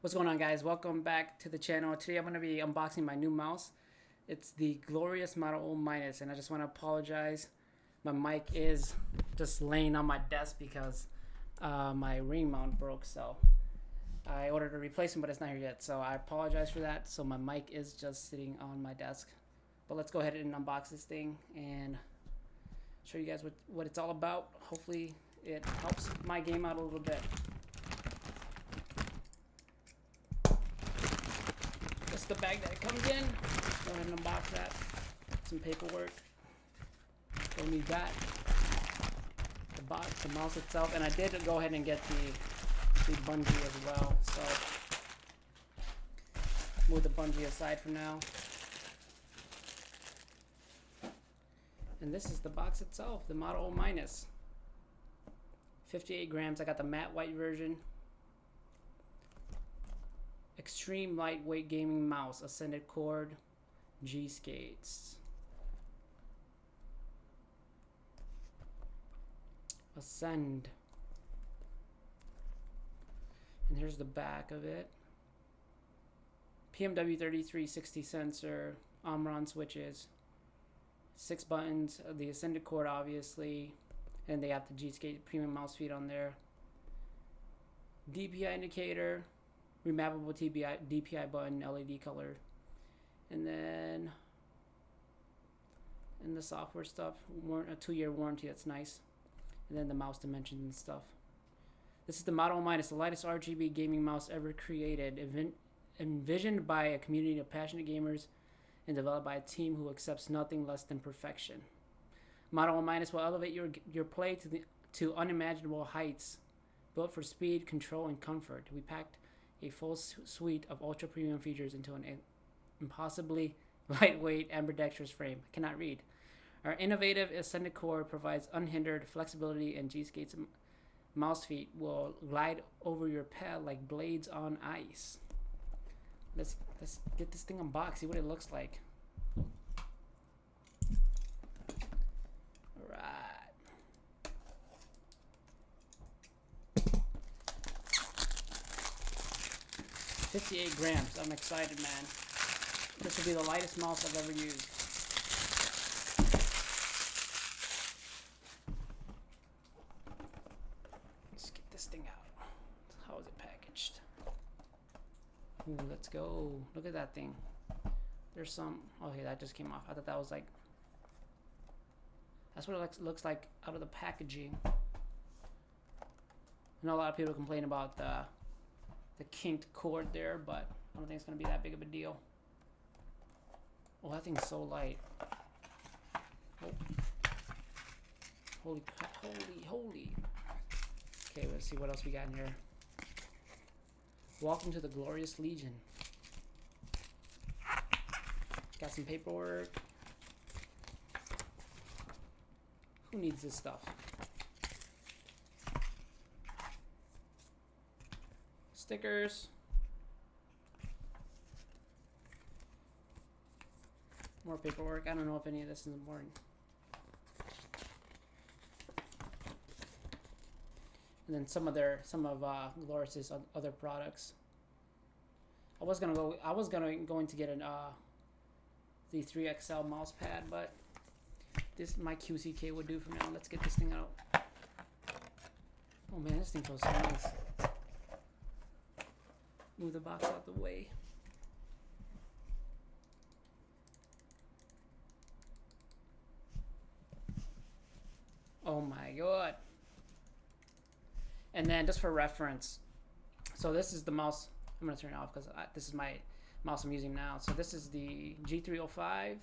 What's going on, guys? Welcome back to the channel. Today I'm going to be unboxing my new mouse. It's the glorious Model O minus, and I just want to apologize. My mic is just laying on my desk because my ring mount broke, so I ordered a replacement, but it's not here yet, so I apologize for that. So my mic is just sitting on my desk. But let's go ahead and unbox this thing and show you guys what it's all about. Hopefully it helps my game out a little bit. That's the bag that it comes in. Let's go ahead and unbox that. Some paperwork. Then we got the box, the mouse itself, and I did go ahead and get the bungee as well. So move the bungee aside for now. And this is the box itself, the Model O minus. 58 grams. I got the matte white version. Extreme lightweight gaming mouse, ascended cord, G skates. Ascend. And here's the back of it. PMW 3360 sensor, Omron switches, 6 buttons, the ascended cord obviously, and they have the G skate premium mouse feet on there. DPI indicator, remappable DPI button, LED color, and then in the software stuff, a 2-year warranty. That's nice. And then the mouse dimensions and stuff. This is the Model minus, the lightest RGB gaming mouse ever created, envisioned by a community of passionate gamers and developed by a team who accepts nothing less than perfection. Model minus will elevate your play to unimaginable heights. Built for speed, control, and comfort, we packed a full suite of ultra premium features into an impossibly lightweight ambidextrous frame. I cannot read. Our innovative ascended core provides unhindered flexibility, and G-Skate's mouse feet will glide over your pad like blades on ice. Let's get this thing unboxed, see what it looks like. Alright. 58 grams. I'm excited, man. This will be the lightest mouse I've ever used. Let's get this thing out. How is it packaged? Ooh, let's go. Look at that thing. There's some. Okay, that just came off. I thought that was like. That's what it looks like out of the packaging. I know a lot of people complain about the kinked cord there, but I don't think it's gonna be that big of a deal. Oh, that thing's so light. Oh. Holy crap, holy. Okay, let's see what else we got in here. Welcome to the Glorious Legion. Got some paperwork. Who needs this stuff? Stickers. More paperwork. I don't know if any of this is important. And then some of Glorious's other products. I was going to get an the 3XL mouse pad, but this my QCK would do for now. Let's get this thing out. Oh man, this thing feels so nice. Move the box out the way. Oh my god. And then just for reference, so this is the mouse. I'm going to turn it off because this is my mouse I'm using now. So this is the G305.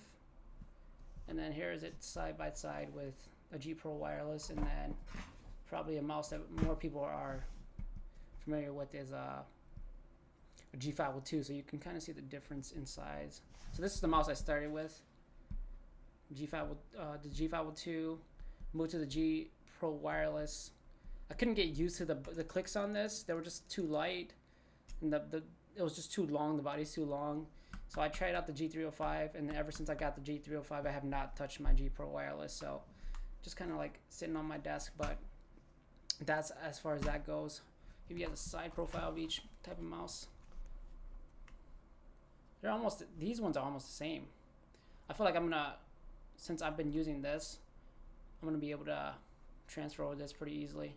And then here is it side by side with a G Pro wireless. And then probably a mouse that more people are familiar with is a G502, so you can kind of see the difference in size. So this is the mouse I started with. The G502, moved to the G Pro wireless. I couldn't get used to the clicks on this. They were just too light, and it was just too long. The body's too long. So I tried out the G305, and ever since I got the G305, I have not touched my G Pro wireless. So just kind of like sitting on my desk, but that's as far as that goes. Give you guys a side profile of each type of mouse. these ones are almost the same. I feel like since I've been using this, I'm gonna be able to transfer over this pretty easily.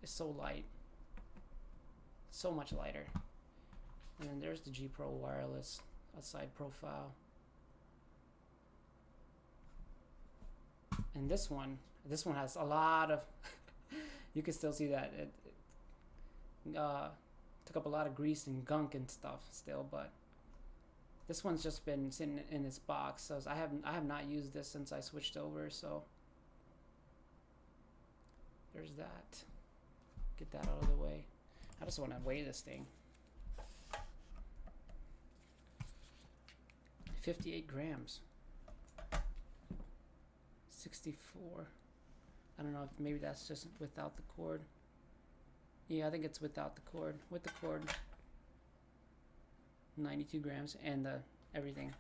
It's so light, so much lighter. And then there's the G Pro wireless outside profile. And this one has a lot of, you can still see that it took up a lot of grease and gunk and stuff still, but this one's just been sitting in its box. So I have not used this since I switched over. So there's that. Get that out of the way. I just want to weigh this thing. 58 grams. 64. I don't know if maybe that's just without the cord. Yeah, I think it's without the cord. With the cord, 92 grams and everything.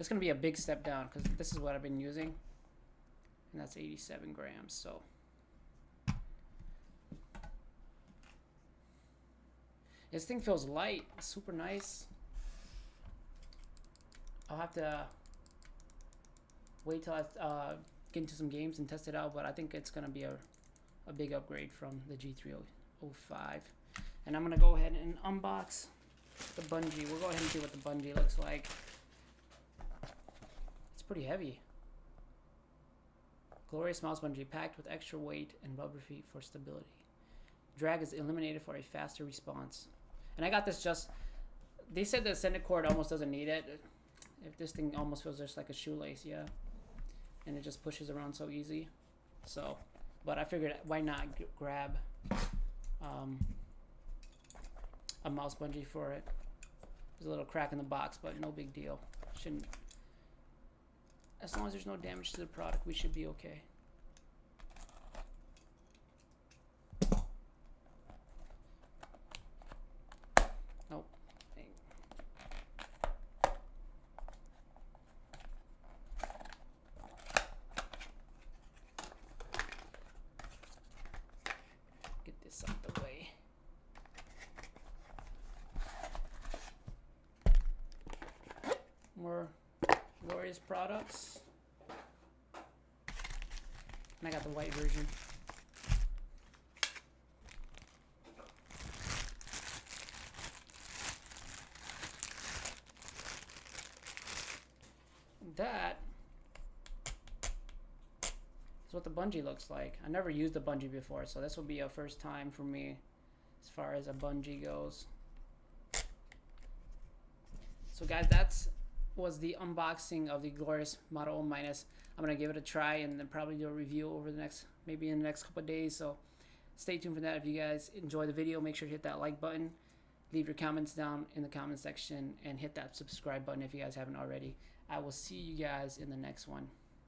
It's gonna be a big step down because this is what I've been using, and that's 87 grams. So this thing feels light, super nice. I'll have to wait till I get into some games and test it out, but I think it's gonna be a big upgrade from the G305. And I'm gonna go ahead and unbox the Bungee. We'll go ahead and see what the Bungee looks like. It's pretty heavy. Glorious mouse bungee packed with extra weight and rubber feet for stability. Drag is eliminated for a faster response. And I got this they said the extended cord almost doesn't need it. If this thing almost feels just like a shoelace, yeah. And it just pushes around so easy. So, but I figured why not grab a mouse bungee for it. There's a little crack in the box, but no big deal. Shouldn't, as long as there's no damage to the product, we should be okay. Nope. Dang. Get this out the way. More glorious products. And I got the white version. That is what the Bungee looks like. I never used a Bungee before, so this will be a first time for me as far as a Bungee goes. So guys, that's was the unboxing of the glorious Model O Minus. I'm gonna give it a try and then probably do a review over the next, maybe in the next couple of days. So stay tuned for that. If you guys enjoy the video, make sure to hit that like button, leave your comments down in the comment section, and hit that subscribe button if you guys haven't already. I will see you guys in the next one.